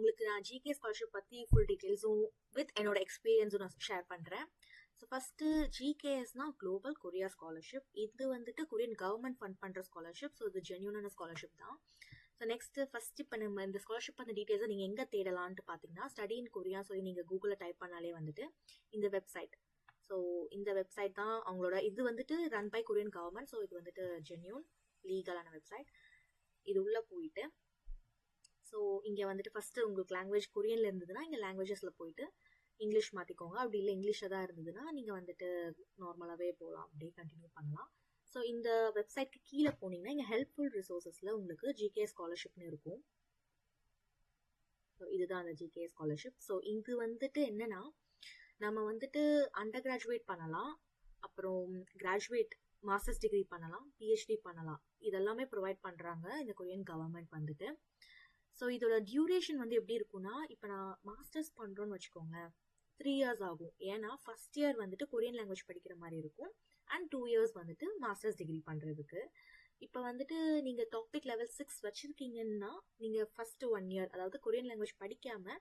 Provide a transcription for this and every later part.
உங்களுக்கு நான் GK scholarship பற்றி ஃபுல் டீட்டெயில்ஸும் வித் என்னோட எக்ஸ்பீரியன்ஸும் நான் ஷேர் பண்ணுறேன். ஸோ ஃபஸ்ட்டு ஜிகேஎஸ்னா குளோபல் கொரியா ஸ்காலர்ஷிப். இது வந்துட்டு கொரியன் கவர்மெண்ட் ஃபண்ட் பண்ணுற ஸ்காலர்ஷிப். ஸோ இது ஜென்யூனான ஸ்காலர்ஷிப் தான். ஸோ நெக்ஸ்ட்டு ஃபஸ்ட் இப்போ நம்ம இந்த ஸ்காலர்ஷிப் அந்த டீட்டெயில்ஸை நீங்கள் எங்கே தேடலான்ட்டு பார்த்தீங்கன்னா ஸ்டடி இன் கொரியா சொல்லி நீங்கள் கூகுளில் டைப் பண்ணாலே வந்துட்டு இந்த வெப்சைட். ஸோ இந்த வெப்சைட் தான் அவங்களோட இது வந்துட்டு run by Korean government. So இது வந்துட்டு ஜென்யூன் லீகலான வெப்சைட். இது உள்ளே போயிட்டு ஸோ இங்கே வந்துட்டு ஃபஸ்ட்டு உங்களுக்கு லாங்குவேஜ் கொரியனில் இருந்ததுன்னா இங்கே லாங்குவேஜஸில் போயிட்டு இங்கிலீஷ் மாற்றிக்கோங்க. அப்படி இல்லை இங்கிலீஷில் தான் இருந்ததுன்னா நீங்கள் வந்துட்டு நார்மலாகவே போகலாம், அப்படியே கண்டினியூ பண்ணலாம். ஸோ இந்த வெப்சைட்க்கு கீழே போனீங்கன்னா இங்கே ஹெல்ப்ஃபுல் ரிசோர்ஸஸில் உங்களுக்கு ஜிகே ஸ்காலர்ஷிப்னு இருக்கும். ஸோ இதுதான் அந்த ஜிகே ஸ்காலர்ஷிப். ஸோ இது வந்துட்டு என்னென்னா நம்ம வந்துட்டு அண்டர் கிராஜுவேட் பண்ணலாம், அப்புறம் கிராஜுவேட் மாஸ்டர்ஸ் டிகிரி பண்ணலாம், பிஹெச்டி பண்ணலாம். இதெல்லாமே ப்ரொவைட் பண்ணுறாங்க இந்த கொரியன் கவர்மெண்ட் வந்துட்டு. ஸோ இதோட டியூரேஷன் வந்து எப்படி இருக்குன்னா, இப்போ நான் மாஸ்டர்ஸ் பண்ணுறோன்னு வச்சுக்கோங்களேன், 3 years ஆகும். ஏன்னா ஃபஸ்ட் இயர் வந்துட்டு கொரியன் லாங்குவேஜ் படிக்கிற மாதிரி இருக்கும் அண்ட் 2 years வந்துட்டு மாஸ்டர்ஸ் டிகிரி பண்ணுறதுக்கு. இப்போ வந்துட்டு நீங்கள் டாபிக் லெவல் 6 வச்சுருக்கீங்கன்னா நீங்கள் ஃபஸ்ட்டு 1 year அதாவது கொரியன் லாங்குவேஜ் படிக்காமல்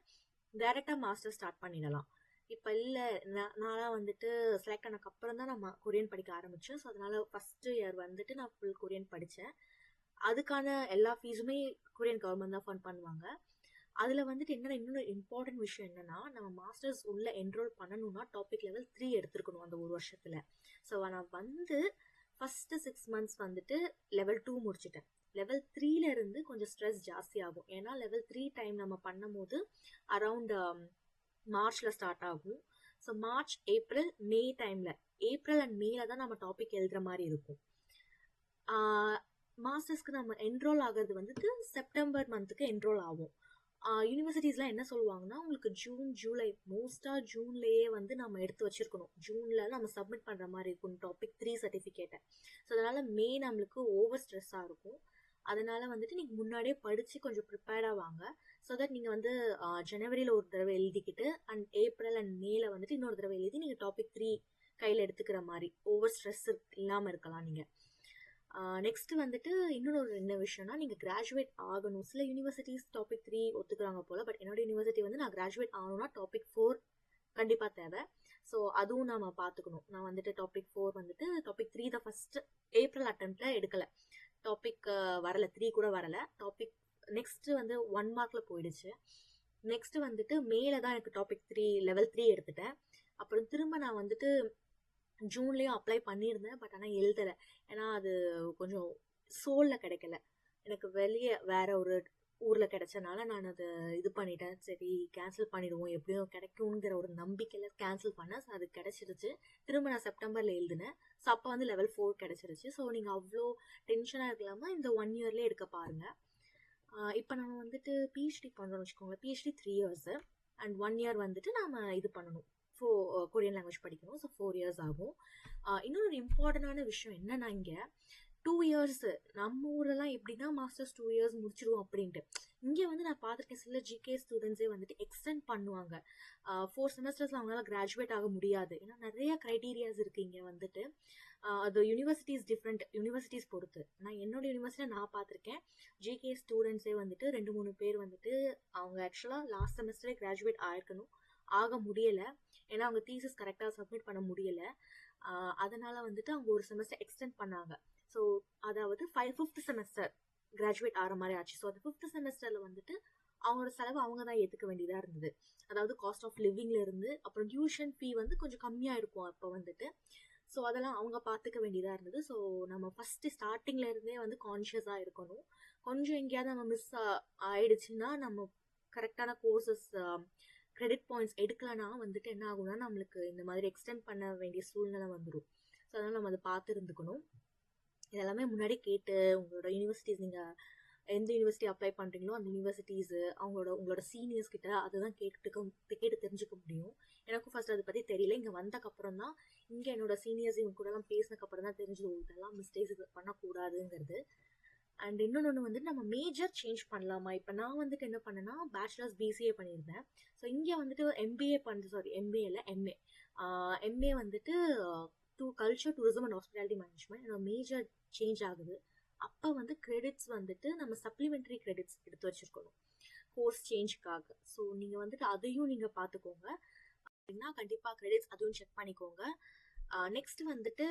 டைரெக்டாக மாஸ்டர் ஸ்டார்ட் பண்ணிடலாம். இப்போ இல்லை நான்லாம் வந்துட்டு செலக்ட் ஆனதுக்கப்புறம் தான் நான் கொரியன் படிக்க ஆரம்பித்தேன். ஸோ அதனால் ஃபஸ்ட்டு இயர் வந்துட்டு நான் ஃபுல் கொரியன் படித்தேன். அதுக்கான எல்லா ஃபீஸுமே கொரியன் கவர்மெண்ட் தான் ஃபண்ட் பண்ணுவாங்க. அதில் வந்துட்டு என்னென்ன இன்னொரு இம்பார்ட்டன்ட் விஷயம் என்னென்னா, நம்ம மாஸ்டர்ஸ் உள்ள என்ரோல் பண்ணணும்னா டாபிக் லெவல் 3 எடுத்துருக்கணும் அந்த ஒரு வருஷத்தில். ஸோ நான் வந்து ஃபஸ்ட்டு 6 months வந்துட்டு லெவல் 2 முடிச்சிட்டேன். லெவல் 3ல இருந்து கொஞ்சம் ஸ்ட்ரெஸ் ஜாஸ்தி ஆகும். ஏன்னா லெவல் 3 டைம் நம்ம பண்ணும் போது அரவுண்ட் மார்ச்சில் ஸ்டார்ட் ஆகும். ஸோ மார்ச், ஏப்ரல், மே டைமில் ஏப்ரல் அண்ட் மேல தான் நம்ம டாபிக் எழுதுகிற மாதிரி இருக்கும். மாஸ்டர்ஸ்க்கு நம்ம என்ரோல் ஆகிறது வந்துட்டு செப்டம்பர் மந்த்துக்கு என்ரோல் ஆகும். யூனிவர்சிட்டிஸ்லாம் என்ன சொல்லுவாங்கன்னா, உங்களுக்கு ஜூன், ஜூலை மோஸ்ட்டாக ஜூன்லேயே வந்து நம்ம எடுத்து வச்சுருக்கணும். ஜூனில் நம்ம சப்மிட் பண்ணுற மாதிரி இருக்கும் டாபிக் 3 சர்டிஃபிகேட்டை. ஸோ அதனால் மே நம்மளுக்கு ஓவர் ஸ்ட்ரெஸ்ஸாக இருக்கும். அதனால் வந்துட்டு நீங்கள் முன்னாடியே படித்து கொஞ்சம் ப்ரிப்பேர்டாக வாங்க. ஸோ தட் நீங்கள் வந்து ஜனவரியில் ஒரு தடவை எழுதிக்கிட்டு அண்ட் ஏப்ரல் அண்ட் மேல வந்துட்டு இன்னொரு தடவை எழுதி நீங்கள் டாபிக் 3 கையில் எடுத்துக்கிற மாதிரி ஓவர் ஸ்ட்ரெஸ் இல்லாமல் இருக்கலாம் நீங்கள். நெக்ஸ்ட் வந்துட்டு இன்னொரு என்ன விஷயம்னா, நீங்கள் கிராஜுவேட் ஆகணும். சில யூனிவர்சிட்டிஸ் டாபிக் 3 ஒத்துக்கிறாங்க போல். பட் என்னோட யூனிவர்சிட்டி வந்து நான் கிராஜுவேட் ஆகணும்னா டாபிக் 4 கண்டிப்பாக தேவை. ஸோ அதுவும் நம்ம பார்த்துக்கணும். நான் வந்துட்டு டாபிக் 4 வந்துட்டு டாபிக் 3 தான் ஃபஸ்ட்டு ஏப்ரல் அட்டெம்ப்டில் எடுக்கலை. டாபிக் வரலை, 3 கூட வரலை. டாபிக் நெக்ஸ்ட்டு வந்து 1 markல போயிடுச்சு. நெக்ஸ்ட்டு வந்துட்டு மேலே தான் எனக்கு டாபிக் 3 லெவல் 3 எடுத்துட்டேன். அப்புறம் திரும்ப நான் வந்துட்டு ஜூன்லேயும் அப்ளை பண்ணியிருந்தேன். பட் ஆனால் எழுதலை. ஏன்னா அது கொஞ்சம் சோலில் கிடைக்கல. எனக்கு வெளியே வேற ஒரு ஊரில் கிடைச்சனால நான் அதை இது பண்ணிட்டேன். சரி கேன்சல் பண்ணிடுவோம், எப்படியும் கிடைக்குங்கிற ஒரு நம்பிக்கையில் கேன்சல் பண்ணேன். ஸோ அது கிடச்சிருச்சு. திரும்ப நான் செப்டம்பரில் எழுதினேன். ஸோ அப்போ வந்து லெவல் 4 கிடச்சிருச்சு. ஸோ நீங்கள் அவ்வளோ டென்ஷனாக இருக்கலாமல் இந்த 1 yearலேயே எடுக்க பாருங்கள். இப்போ நம்ம வந்துட்டு பிஹெச்டி பண்ணுறோம்னு வச்சுக்கோங்களேன். பிஹெச்டி 3 years அண்ட் 1 year வந்துட்டு நாம் இது பண்ணணும், கொரியன் லாங்குவேஜ் படிக்கணும். ஸோ 4 years ஆகும். இன்னொரு இம்பார்ட்டண்டான விஷயம் என்னன்னா, இங்கே 2 years நம்ம ஊரெல்லாம் எப்படின்னா மாஸ்டர்ஸ் 2 years முடிச்சிடுவோம் அப்படின்ட்டு. இங்கே வந்து நான் பார்த்துருக்கேன் சில ஜிகே ஸ்டூடெண்ட்ஸே வந்துட்டு எக்ஸ்டெண்ட் பண்ணுவாங்க. 4 semesters அவங்களால கிராஜுவேட் ஆக முடியாது. ஏன்னா நிறைய க்ரைட்டீரியாஸ் இருக்குது இங்கே வந்துட்டு. அது யூனிவர்சிட்டிஸ் டிஃப்ரெண்ட் யூனிவர்சிட்டிஸ் பொறுத்து. நான் என்னோட யூனிவர்சிட்டியில் நான் பார்த்துருக்கேன் ஜிகே ஸ்டூடெண்ட்ஸே வந்துட்டு 2-3 பேர் வந்துட்டு அவங்க ஆக்சுவலாக லாஸ்ட் செமஸ்டரே கிராஜுவேட் ஆயிருக்கணும், ஆக முடியலை. ஏன்னா அவங்க தீசிஸ் கரெக்டாக சப்மிட் பண்ண முடியலை. அதனால் வந்துட்டு அவங்க ஒரு செமஸ்டர் எக்ஸ்டெண்ட் பண்ணாங்க. ஸோ அதாவது 5th semester கிராஜுவேட் ஆகிற மாதிரி ஆச்சு. ஸோ அது 5th செமஸ்டரில் வந்துட்டு அவங்களோட செலவு அவங்க தான் ஏற்றுக்க வேண்டியதாக இருந்தது. அதாவது காஸ்ட் ஆஃப் லிவிங்லேருந்து அப்புறம் டியூஷன் ஃபீ வந்து கொஞ்சம் கம்மியாக இருக்கும் அப்போ வந்துட்டு. ஸோ அதெல்லாம் அவங்க பார்த்துக்க வேண்டியதாக இருந்தது. ஸோ நம்ம ஃபஸ்ட்டு ஸ்டார்டிங்லேருந்தே வந்து கான்ஷியஸாக இருக்கணும். கொஞ்சம் எங்கேயாவது நம்ம மிஸ் ஆயிடுச்சுன்னா நம்ம கரெக்டான கோர்சஸ் கிரெடிட் பாயிண்ட்ஸ் எடுக்கலனா வந்துட்டு என்ன ஆகும்னா நம்மளுக்கு இந்த மாதிரி எக்ஸ்டெண்ட் பண்ண வேண்டிய சூழ்நிலை வந்துடும். ஸோ அதனால் நம்ம அதை பார்த்து இருந்துக்கணும். இதெல்லாமே முன்னாடி கேட்டு உங்களோட யூனிவர்சிட்டிஸ், நீங்கள் எந்த யூனிவர்சிட்டி அப்ளை பண்ணுறீங்களோ அந்த யூனிவர்சிட்டிஸு உங்களோட சீனியர்ஸ் கிட்ட அதை தான் கேட்டு தெரிஞ்சுக்க முடியும். எனக்கும் ஃபர்ஸ்ட் அதை பற்றி தெரியல. இங்கே வந்தக்கப்புறம் தான் இங்கே என்னோட சீனியர்ஸ் இவங்க கூடலாம் பேசினக்கப்புறம் தான் தெரிஞ்சது இதெல்லாம் மிஸ்டேக்ஸ் பண்ணக்கூடாதுங்கிறது. அண்ட் இன்னொன்று வந்துட்டு நம்ம மேஜர் சேஞ்ச் பண்ணலாமா. இப்போ நான் வந்துட்டு என்ன பண்ணேன்னா பேச்சுலர்ஸ் பிசிஏ பண்ணியிருந்தேன். ஸோ இங்கே வந்துட்டு எம்பிஏல எம்ஏ வந்துட்டு culture, tourism and hospitality management என்னோட மேஜர் சேஞ்ச் ஆகுது. அப்போ வந்து கிரெடிட்ஸ் வந்துட்டு நம்ம சப்ளிமெண்ட்ரி கிரெடிட்ஸ் எடுத்து வச்சுருக்கணும். கோர்ஸ் சேஞ்சுக்காக. ஸோ நீங்கள் வந்துட்டு அதையும் நீங்கள் பார்த்துக்கோங்க அப்படின்னா கண்டிப்பாக கிரெடிட்ஸ் அதுவும் செக் பண்ணிக்கோங்க. நெக்ஸ்ட் வந்துட்டு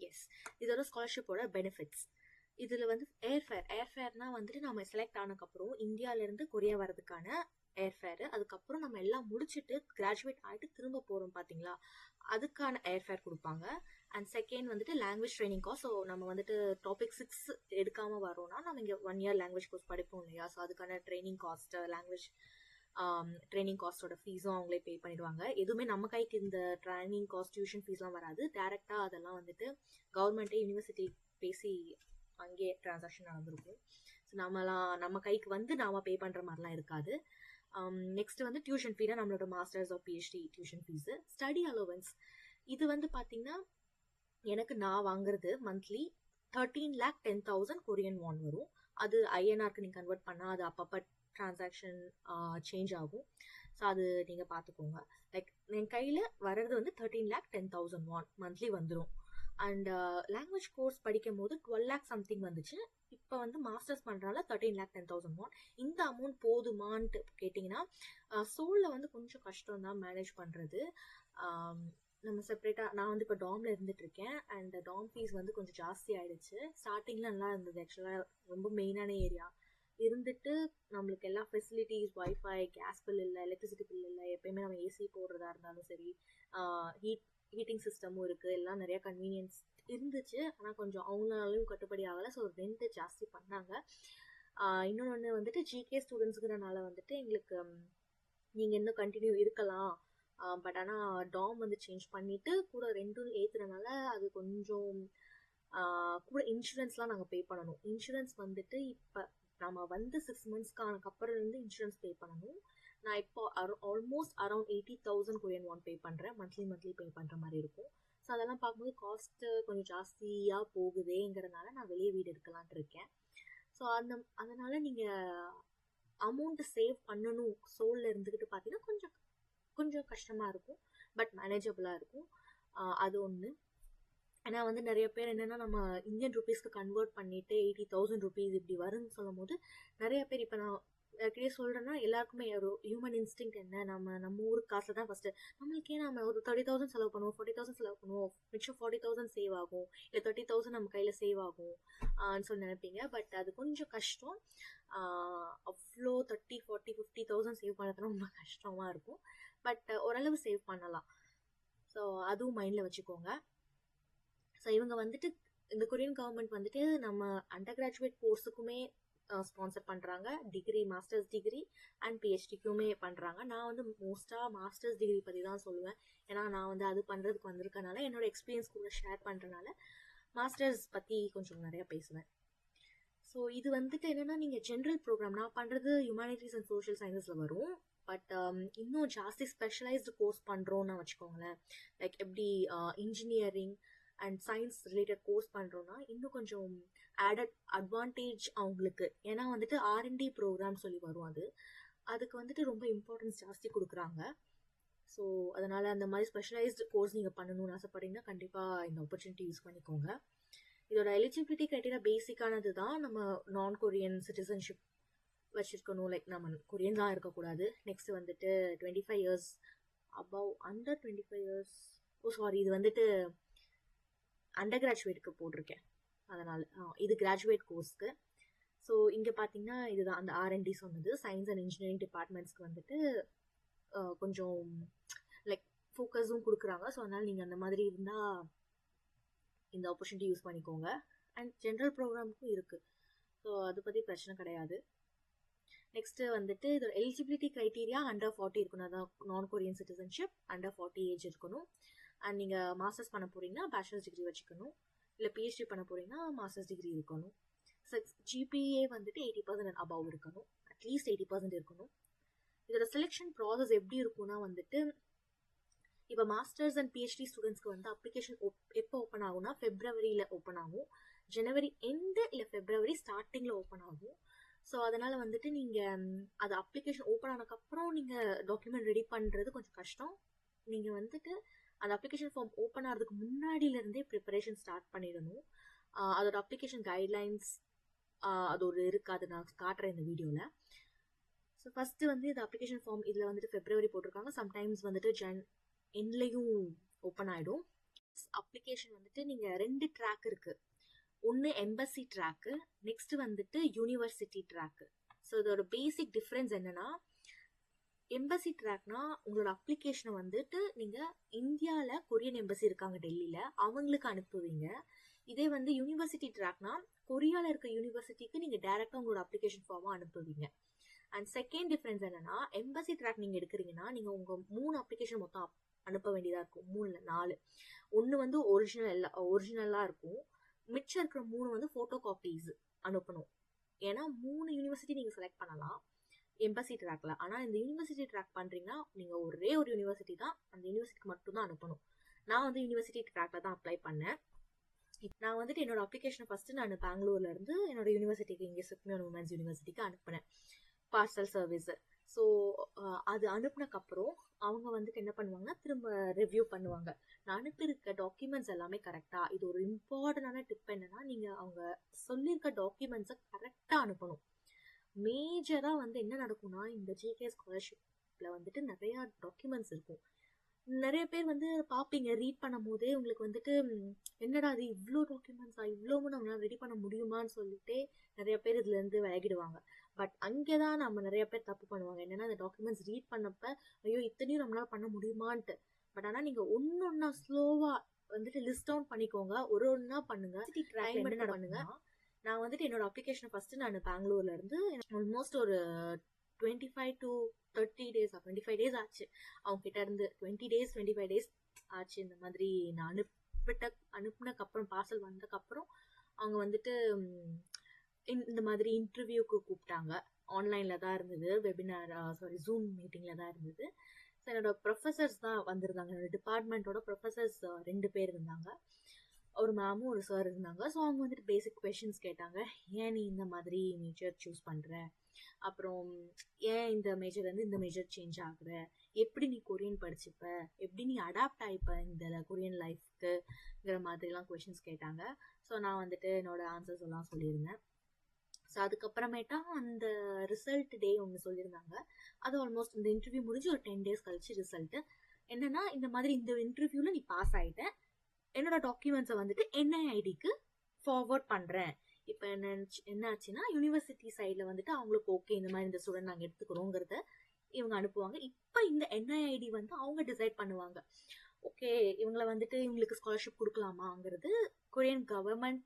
எஸ், இதோட ஸ்காலர்ஷிப்போட பெனிஃபிட்ஸ். இதில் வந்து ஏர்ஃபேர்னா வந்துட்டு நம்ம செலக்ட் ஆனதுக்கப்புறம் இந்தியாவிலேருந்து கொரியா வரதுக்கான ஏர்ஃபேரு, அதுக்கப்புறம் நம்ம எல்லாம் முடிச்சுட்டு கிராஜுவேட் ஆகிட்டு திரும்ப போகிறோம் பார்த்தீங்களா, அதுக்கான ஏர்ஃபேர் கொடுப்பாங்க. அண்ட் செகண்ட் வந்துட்டு லாங்குவேஜ் ட்ரைனிங் காஸ்ட். ஸோ நம்ம வந்துட்டு டாபிக் 6 எடுக்காமல் வரோம்னா நம்ம இங்கே 1 இயர் லாங்குவேஜ் கோர்ஸ் படிப்போம் இல்லையா, ஸோ அதுக்கான ட்ரைனிங் காஸ்ட்டு, லாங்குவேஜ் ட்ரைனிங் காஸ்ட்டோட ஃபீஸும் அவங்களே பே பண்ணிடுவாங்க. எதுவுமே நம்ம கைக்கு இந்த ட்ரைனிங் காஸ்ட், டியூஷன் ஃபீஸ்லாம் வராது. டேரெக்டாக அதெல்லாம் வந்துட்டு கவர்மெண்ட்டே யூனிவர்சிட்டி பேசி அங்கேயே ட்ரான்சாக்ஷன் நடந்திருக்கும். ஸோ நம்ம கைக்கு வந்து நாம பே பண்ணுற மாதிரிலாம் இருக்காது. நெக்ஸ்ட் வந்து டியூஷன் ஃபீனா நம்மளோட masters of PhD tuition fees. Study allowance இது வந்து பார்த்தீங்கன்னா எனக்கு நான் வாங்குறது மந்த்லி 13,10,000 கொரியன் வான் வரும். அது ஐஎன்ஆருக்கு நீங்கள் கன்வெர்ட் பண்ணால் அது அப்பப்போ டிரான்சாக்ஷன் சேஞ்ச் ஆகும். ஸோ அது நீங்கள் பார்த்துக்கோங்க. லைக் என் கையில் வர்றது வந்து 13,10,000 வான் மந்த்லி வந்துடும். அண்ட் லாங்குவேஜ் கோர்ஸ் படிக்கும் போது 12 lakh சம்திங் வந்துச்சு. இப்போ வந்து மாஸ்டர்ஸ் பண்ணுறனால 13,10,000 வான். இந்த அமௌண்ட் போதுமான்ட்டு கேட்டிங்கன்னா சோலில் வந்து கொஞ்சம் கஷ்டம் தான் மேனேஜ் பண்ணுறது. நம்ம செப்பரேட்டாக நான் வந்து இப்போ டாமில் இருந்துகிட்ருக்கேன். அண்ட் டாம் ஃபீஸ் வந்து கொஞ்சம் ஜாஸ்தி ஆகிடுச்சு. ஸ்டார்டிங்கில் நல்லா இருந்தது, ஆக்சுவலாக ரொம்ப மெயினான ஏரியா இருந்துட்டு நம்மளுக்கு எல்லா ஃபெசிலிட்டிஸ், வைஃபை, கேஸ் பில் இல்லை, எலக்ட்ரிசிட்டி பில் இல்லை, எப்பயுமே நம்ம ஏசி போடுறதா இருந்தாலும் சரி, ஹீட்டிங் சிஸ்டமும் இருக்குது, எல்லாம் நிறையா கன்வீனியன்ஸ் இருந்துச்சு. ஆனால் கொஞ்சம் அவங்களாலையும் கட்டுப்படி ஆகலை. ஸோ ரெண்ட்டு ஜாஸ்தி பண்ணாங்க. இன்னொன்று வந்துட்டு ஜிகே ஸ்டூடெண்ட்ஸுங்கிறனால வந்துட்டு எங்களுக்கு நீங்கள் இன்னும் கண்டினியூ இருக்கலாம், பட் ஆனால் டாம் வந்து சேஞ்ச் பண்ணிவிட்டு கூட ரெண்டும் ஏற்றுறதுனால அது கொஞ்சம் கூட இன்சூரன்ஸ்லாம் நாங்கள் பே பண்ணணும். இன்சூரன்ஸ் வந்துட்டு இப்போ நம்ம வந்து 6 monthsக்கு அப்புறம் இருந்து இன்சூரன்ஸ் பே பண்ணணும். நான் இப்போ ஆல்மோஸ்ட் அரௌண்ட் 80,000 கொரியன் வான் பே பண்ணுறேன். மந்த்லி பே பண்ணுற மாதிரி இருக்கும். ஸோ அதெல்லாம் பார்க்கும்போது காஸ்ட்டு கொஞ்சம் ஜாஸ்தியாக போகுதேங்கிறதுனால நான் வெளியே வீடு எடுக்கலான்ட்டு இருக்கேன். ஸோ அதனால் நீங்கள் அமௌண்ட்டு சேவ் பண்ணணும் சோலில் இருந்துக்கிட்டு பார்த்தீங்கன்னா கொஞ்சம் கஷ்டமாக இருக்கும், பட் மேனேஜபிளாக இருக்கும். அது ஒன்று. ஏன்னா வந்து நிறைய பேர் என்னென்னா நம்ம இந்தியன் ருபீஸ்க்கு கன்வெர்ட் பண்ணிவிட்டு 80,000 rupees இப்படி வரும்னு சொல்லும் போது நிறைய பேர் இப்போ நான் யார்கிட்டயே சொல்கிறேன்னா எல்லாருக்குமே ஒரு ஹியூமன் இன்ஸ்டிங் என்ன, நம்ம ஊருக்கு காசில் தான் ஃபஸ்ட்டு நம்மளுக்கே நம்ம ஒரு 30,000 செலவு பண்ணுவோம், 40,000 செலவு பண்ணுவோம், மிச்சம் 40,000 சேவ் ஆகும், இல்லை 30,000 நம்ம கையில் சேவ் ஆகும் சொல்லி நினைப்பீங்க. பட் அது கொஞ்சம் கஷ்டம். அவ்வளோ 30, 40, 50,000 சேவ் பண்ணுறது ரொம்ப கஷ்டமாக இருக்கும். பட் ஓரளவு சேவ் பண்ணலாம். ஸோ அதுவும் மைண்டில் வச்சுக்கோங்க. ஸோ இவங்க வந்துட்டு இந்த கொரியன் கவர்மெண்ட் வந்துட்டு நம்ம அண்டர் கிராஜுவேட் கோர்ஸுக்குமே ஸ்பான்சர் பண்ணுறாங்க, டிகிரி, மாஸ்டர்ஸ் டிகிரி அண்ட் பிஹெச்டிக்குமே பண்ணுறாங்க. நான் வந்து மோஸ்ட்டாக மாஸ்டர்ஸ் டிகிரி பற்றி தான் சொல்லுவேன். ஏன்னா நான் வந்து அது பண்ணுறதுக்கு வந்திருக்கனால என்னோடய எக்ஸ்பீரியன்ஸ் கூட ஷேர் பண்ணுறனால மாஸ்டர்ஸ் பற்றி கொஞ்சம் நிறையா பேசுவேன். ஸோ இது வந்துட்டு என்னென்னா நீங்கள் ஜென்ரல் ப்ரோக்ராம், நான் பண்ணுறது ஹியூமானிட்டிஸ் அண்ட் சோஷியல் சயின்ஸில் வரும். பட் இன்னும் ஜாஸ்தி ஸ்பெஷலைஸ்டு கோர்ஸ் பண்ணுறோன்னு வச்சுக்கோங்களேன். லைக் எப்படி engineering and science related course பண்ணுறோன்னா இன்னும் கொஞ்சம் ஆடட் அட்வான்டேஜ் அவங்களுக்கு. ஏன்னா வந்துட்டு R&D ப்ரோக்ராம் சொல்லி வரும். அதுக்கு வந்துட்டு ரொம்ப இம்பார்ட்டன்ஸ் ஜாஸ்தி கொடுக்குறாங்க. ஸோ அதனால் அந்த மாதிரி ஸ்பெஷலைஸ்டு கோர்ஸ் நீங்கள் பண்ணணும்னு ஆசைப்பட்றீங்கன்னா கண்டிப்பாக இந்த ஆப்பர்ச்சுனிட்டி யூஸ் பண்ணிக்கோங்க. இதோட எலிஜிபிலிட்டி க்ரைட்டீரியா பேசிக்கானது தான். நம்ம நான் கொரியன் சிட்டிசன்ஷிப் வச்சுருக்கணும், லைக் நம்ம கொரியன் தான் இருக்கக்கூடாது. நெக்ஸ்ட் வந்துட்டு 25 years அபவ், அண்டர் 25 years, இது வந்துட்டு அண்டர் கிராஜுவேட்டுக்கு போட்டிருக்கேன், அதனால் இது கிராஜுவேட் கோர்ஸ்க்கு. ஸோ இங்கே பார்த்தீங்கன்னா இதுதான் அந்த R&D சொன்னது. சயின்ஸ் அண்ட் இன்ஜினியரிங் டிபார்ட்மெண்ட்ஸ்க்கு வந்துட்டு கொஞ்சம் லைக் ஃபோக்கஸும் கொடுக்குறாங்க. ஸோ அதனால் நீங்கள் அந்த மாதிரி இருந்தால் இந்த ஆப்பர்ச்சுனிட்டி யூஸ் பண்ணிக்கோங்க. அண்ட் ஜென்ரல் ப்ரோக்ராமுக்கும் இருக்குது. ஸோ அதை பற்றி பிரச்சனை கிடையாது. நெக்ஸ்ட்டு வந்துட்டு இதோட எலிஜிபிலிட்டி க்ரைட்டீரியா அண்டர் 40 இருக்கணும். அதான் நான் கொரியன் சிட்டிசன்ஷிப், அண்டர் 40 ஏஜ் இருக்கணும். அண்ட் நீங்கள் மாஸ்டர்ஸ் பண்ண போகிறீங்கன்னா பேச்சுலர்ஸ் டிகிரி வச்சுக்கணும், இல்லை பிஹெச்டி பண்ண போகிறீங்கன்னா மாஸ்டர்ஸ் டிகிரி இருக்கணும். GPA வந்துட்டு 80% அண்ட் அபவ் இருக்கணும், அட்லீஸ்ட் 80% இருக்கணும். இதோட செலெக்ஷன் ப்ராசஸ் எப்படி இருக்கும்னா வந்துட்டு இப்போ மாஸ்டர்ஸ் அண்ட் பிஹெச்டி ஸ்டூடெண்ட்ஸ்க்கு வந்து அப்ளிகேஷன் எப்போ ஓப்பன் ஆகும்னா Februaryல ஓப்பன் ஆகும். January எண்டு இல்லை February ஸ்டார்டிங்கில் ஓப்பன் ஆகும். ஸோ அதனால் வந்துட்டு நீங்கள் அது அப்ளிகேஷன் ஓப்பன் ஆனதுக்கப்புறம் நீங்கள் டாக்குமெண்ட் ரெடி பண்ணுறது கொஞ்சம் கஷ்டம். நீங்கள் வந்துட்டு அந்த அப்ளிகேஷன் ஃபார்ம் ஓப்பன் ஆகிறதுக்கு முன்னாடியிலேருந்தே ப்ரிப்பரேஷன் ஸ்டார்ட் பண்ணிடணும். அதோட அப்ளிகேஷன் கைட்லைன்ஸ் அது ஒரு இருக்குது, அது நான் காட்டுறேன் இந்த வீடியோவில். ஸோ ஃபஸ்ட்டு வந்து இது அப்ளிகேஷன் ஃபார்ம் இதில் வந்துட்டு ஃபெப்ரவரி போட்டிருக்காங்க. சம்டைம்ஸ் வந்துட்டு எண்ட்லேயும் ஓப்பன் ஆகிடும். அப்ளிகேஷன் வந்துட்டு நீங்கள் 2 ட்ராக் இருக்குது. ஒன்று எம்பசி ட்ராக்கு, நெக்ஸ்ட் வந்துட்டு யூனிவர்சிட்டி ட்ராக்கு. ஸோ இதோட பேசிக் டிஃப்ரென்ஸ் என்னன்னா, எம்பசி ட்ராக்னா உங்களோட அப்ளிகேஷனை வந்துட்டு நீங்கள் இந்தியாவில் கொரியன் எம்பசி இருக்காங்க டெல்லியில், அவங்களுக்கு அனுப்புவீங்க. இதே வந்து யூனிவர்சிட்டி ட்ராக்னா கொரியாவில் இருக்க யூனிவர்சிட்டிக்கு நீங்கள் டேரெக்டாக உங்களோட அப்ளிகேஷன் ஃபார்மாக அனுப்புவீங்க. அண்ட் செகண்ட் டிஃப்ரென்ஸ் என்னன்னா, எம்பசி ட்ராக் நீங்கள் எடுக்கிறீங்கன்னா நீங்கள் உங்கள் 3 அப்ளிகேஷன் மொத்தம் அனுப்ப வேண்டியதாக இருக்கும். 3 இல்லை 4. ஒன்று வந்து ஒரிஜினலாக இருக்கும். மிச்சம் இருக்கிற 3 வந்து ஃபோட்டோ காப்பீஸ் அனுப்பணும். ஏன்னா 3 யூனிவர்சிட்டி நீங்கள் செலக்ட் பண்ணலாம் எம்பசி ட்ராக்ல. ஆனால் இந்த யூனிவர்சிட்டி ட்ராக் பண்ணுறீங்கன்னா நீங்கள் ஒரே ஒரு யூனிவர்சிட்டி தான், அந்த யூனிவர்சிட்டிக்கு மட்டும் தான் அனுப்பணும். நான் வந்து யூனிவர்சிட்டி ட்ராக்ல தான் அப்ளை பண்ணேன். நான் வந்துட்டு என்னோட அப்ளிகேஷனை ஃபஸ்ட்டு நான் பெங்களூர்ல இருந்து என்னோட யூனிவர்சிட்டிக்கு, இங்கே சுக்மியோன் உமன்ஸ் யூனிவர்சிட்டிக்கு அனுப்பினேன் பார்சல் சர்வீஸ். ஸோ அது அனுப்புனக்கப்புறம் அவங்க வந்துட்டு என்ன பண்ணுவாங்கன்னா திரும்ப ரிவ்யூ பண்ணுவாங்க. நான் அனுப்பியிருக்க டாக்குமெண்ட்ஸ் எல்லாமே கரெக்டாக. இது ஒரு இம்பார்ட்டண்டான டிப் என்னன்னா, நீங்கள் அவங்க சொல்லியிருக்க டாக்குமெண்ட்ஸை கரெக்டாக அனுப்பணும். மேஜராக வந்து என்ன நடக்கும்னா, இந்த ஜிகே ஸ்காலர்ஷிப்பில் வந்துட்டு நிறையா டாக்குமெண்ட்ஸ் இருக்கும். நிறைய பேர் வந்து பார்ப்பீங்க, ரீட் பண்ணும் போதே உங்களுக்கு வந்துட்டு என்னடா அது இவ்வளோ டாக்குமெண்ட்ஸா, இவ்வளோவும் நம்மளால் ரெடி பண்ண முடியுமான்னு சொல்லிட்டு நிறைய பேர் இதுலேருந்து விலகிடுவாங்க. பட் அங்கே தான் நம்ம நிறைய பேர் தப்பு பண்ணுவாங்க. என்னன்னா, அந்த டாக்குமெண்ட்ஸ் ரீட் பண்ணப்ப ஐயோ இத்தனையும் நம்மளால் பண்ண முடியுமான்ட்டு. பட் ஆனால் நீங்கள் ஒன்றா ஸ்லோவாக வந்துட்டு லிஸ்ட் டவுன் பண்ணிக்கோங்க, ஒரு ஒன்றா பண்ணுங்க, டைம் எடுத்து பண்ணுங்க. நான் வந்துட்டு என்னோட அப்ளிகேஷனை ஃபஸ்ட்டு நான் பெங்களூர்ல இருந்து ஆல்மோஸ்ட் ஒரு 25 to 30 days 25 days ஆச்சு அவங்க கிட்ட இருந்து. 20 days 25 days ஆச்சு. இந்த மாதிரி நான் அனுப்புனக்கப்புறம் பார்சல் வந்ததுக்கப்புறம் அவங்க வந்துட்டு இந்த மாதிரி இன்டர்வியூக்கு கூப்பிட்டாங்க. ஆன்லைனில் தான் இருந்தது, வெபினார் ஜூம் மீட்டிங்கில் தான் இருந்தது. ஸோ என்னோட ப்ரொஃபஸர்ஸ் தான் வந்திருந்தாங்க. என்னோட டிபார்ட்மெண்ட்டோட ப்ரொஃபஸர்ஸ் 2 பேர் இருந்தாங்க. ஒரு மேமும் ஒரு சார் இருந்தாங்க. ஸோ அவங்க வந்துட்டு பேசிக் கொஷின்ஸ் கேட்டாங்க. ஏன் நீ இந்த மாதிரி மேஜர் சூஸ் பண்ணுற, அப்புறம் ஏன் இந்த மேஜர்லேருந்து இந்த மேஜர் சேஞ்ச் ஆகுற, எப்படி நீ கொரியன் படிச்சுப்ப, எப்படி நீ அடாப்ட் ஆகிப்ப இந்த கொரியன் லைஃப்க்குங்கிற மாதிரிலாம் கொஷின்ஸ் கேட்டாங்க. ஸோ நான் வந்துட்டு என்னோட ஆன்சர்ஸ் எல்லாம் சொல்லியிருந்தேன். ஸோ அதுக்கப்புறமேட்டா அந்த ரிசல்ட் டே ஒன்று சொல்லியிருந்தாங்க. அது ஆல்மோஸ்ட் இந்த இன்டர்வியூ முடிஞ்சு ஒரு 10 days கழிச்சு ரிசல்ட்டு என்னன்னா, இந்த மாதிரி இந்த இன்டர்வியூவில் நீ பாஸ் ஆகிட்ட, என்னோட டாக்குமெண்ட்ஸை வந்துட்டு என்ஐஐடிக்கு ஃபார்வர்ட் பண்ணுறேன். இப்போ என்ன ஆச்சுன்னா, யூனிவர்சிட்டி சைடில் வந்துட்டு அவங்களுக்கு ஓகே இந்த மாதிரி இந்த ஸ்டூடெண்ட் நாங்கள் எடுத்துக்கிறோங்கிறத இவங்க அனுப்புவாங்க. இப்போ இந்த என்ஐஐடி வந்து அவங்க டிசைட் பண்ணுவாங்க, ஓகே இவங்களை வந்துட்டு இவங்களுக்கு ஸ்காலர்ஷிப் கொடுக்கலாமாங்கிறது. கொரியன் கவர்மெண்ட்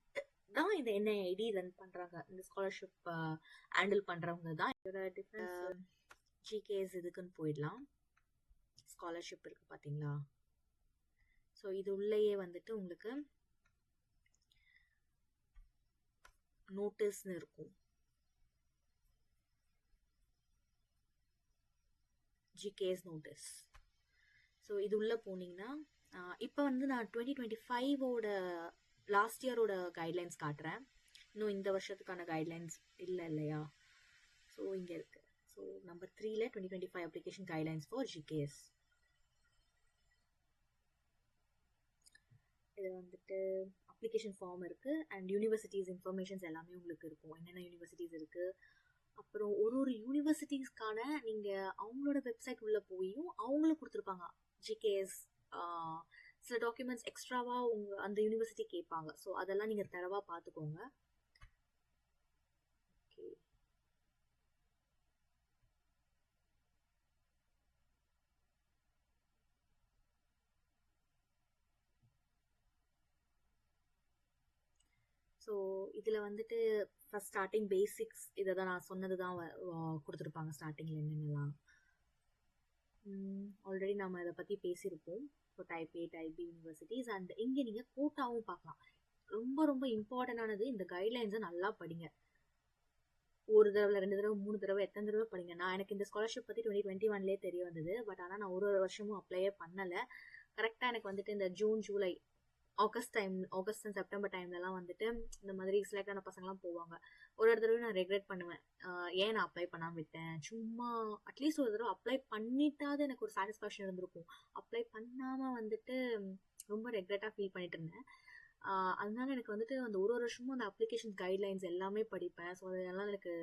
தான் இந்த என்ஐஐடி ரன் பண்ணுறாங்க. இந்த ஸ்காலர்ஷிப் ஹேண்டில் பண்ணுறவங்க தான். இதோட டிஃப்ரென்ஸ் ஜிகேஎஸ் இதுக்குன்னு போயிடலாம். ஸ்காலர்ஷிப் இருக்குது பார்த்தீங்களா. ஸோ இது உள்ளேயே வந்துட்டு உங்களுக்கு நோட்டீஸ்னு இருக்கும். GKS notice. ஸோ இது உள்ளே போனீங்கன்னா இப்போ வந்து நான் 2025ஓட லாஸ்ட் இயரோட கைட்லைன்ஸ் காட்டுறேன். இன்னும் இந்த வருஷத்துக்கான கைட்லைன்ஸ் இல்லையா. ஸோ இங்கே இருக்குது. ஸோ நம்பர் 3ல 2025 அப்ளிகேஷன் கைட்லைன்ஸ் ஃபார் ஜிகேஎஸ். இது வந்துட்டு அப்ளிகேஷன் ஃபார்ம் இருக்குது அண்ட் யூனிவர்சிட்டிஸ் இன்ஃபர்மேஷன்ஸ் எல்லாமே உங்களுக்கு இருக்கும். என்னென்ன யூனிவர்சிட்டிஸ் இருக்குது, அப்புறம் ஒரு யூனிவர்சிட்டிஸ்க்கான நீங்கள் அவங்களோட வெப்சைட் உள்ளே போயும் அவங்களும் கொடுத்துருப்பாங்க ஜிகேஎஸ். சில டாக்குமெண்ட்ஸ் எக்ஸ்ட்ராவாக அந்த யூனிவர்சிட்டி கேட்பாங்க. ஸோ அதெல்லாம் நீங்கள் தரவாக பார்த்துக்கோங்க. ஓகே, ஸோ இதில் வந்துட்டு ஃபஸ்ட் ஸ்டார்டிங் பேசிக்ஸ் இதை தான் நான் சொன்னது தான் கொடுத்துருப்பாங்க ஸ்டார்டிங்கில் என்னென்னலாம். ஆல்ரெடி நம்ம இதை பற்றி பேசியிருப்போம். So type A type B universities and இங்கே நீங்கள் கோட்டாவும் பார்க்கலாம். ரொம்ப ரொம்ப இம்பார்ட்டண்டானது, இந்த கைட்லைன்ஸை நல்லா படிங்க. ஒரு தடவை 2 தடவை 3 தடவை எத்தனை தடவை படிங்க. நான் எனக்கு இந்த ஸ்காலர்ஷிப் பற்றி 2021லேயே தெரிய வந்தது. பட் ஆனால் நான் ஒரு வருஷமும் அப்ளையே பண்ணலை. கரெக்டாக எனக்கு வந்துட்டு இந்த June July August and September டைம்லலாம் வந்துட்டு இந்த மாதிரி செலக்டான பசங்களாம் போவாங்க. ஒரு தடவை நான் ரெக்ரெட் பண்ணுவேன், ஏன் நான் அப்ளை பண்ணாமல் விட்டேன். சும்மா அட்லீஸ்ட் ஒரு தடவை அப்ளை பண்ணிட்டாவது எனக்கு ஒரு சாட்டிஸ்ஃபேக்ஷன் இருந்திருக்கும். அப்ளை பண்ணாமல் வந்துட்டு ரொம்ப ரெக்ரெட்டாக ஃபீல் பண்ணிட்டு இருந்தேன். அதனால எனக்கு வந்துட்டு அந்த ஒரு வருஷமும் அந்த அப்ளிகேஷன் கைட்லைன்ஸ் எல்லாமே படிப்பேன். ஸோ அதெல்லாம் எனக்கு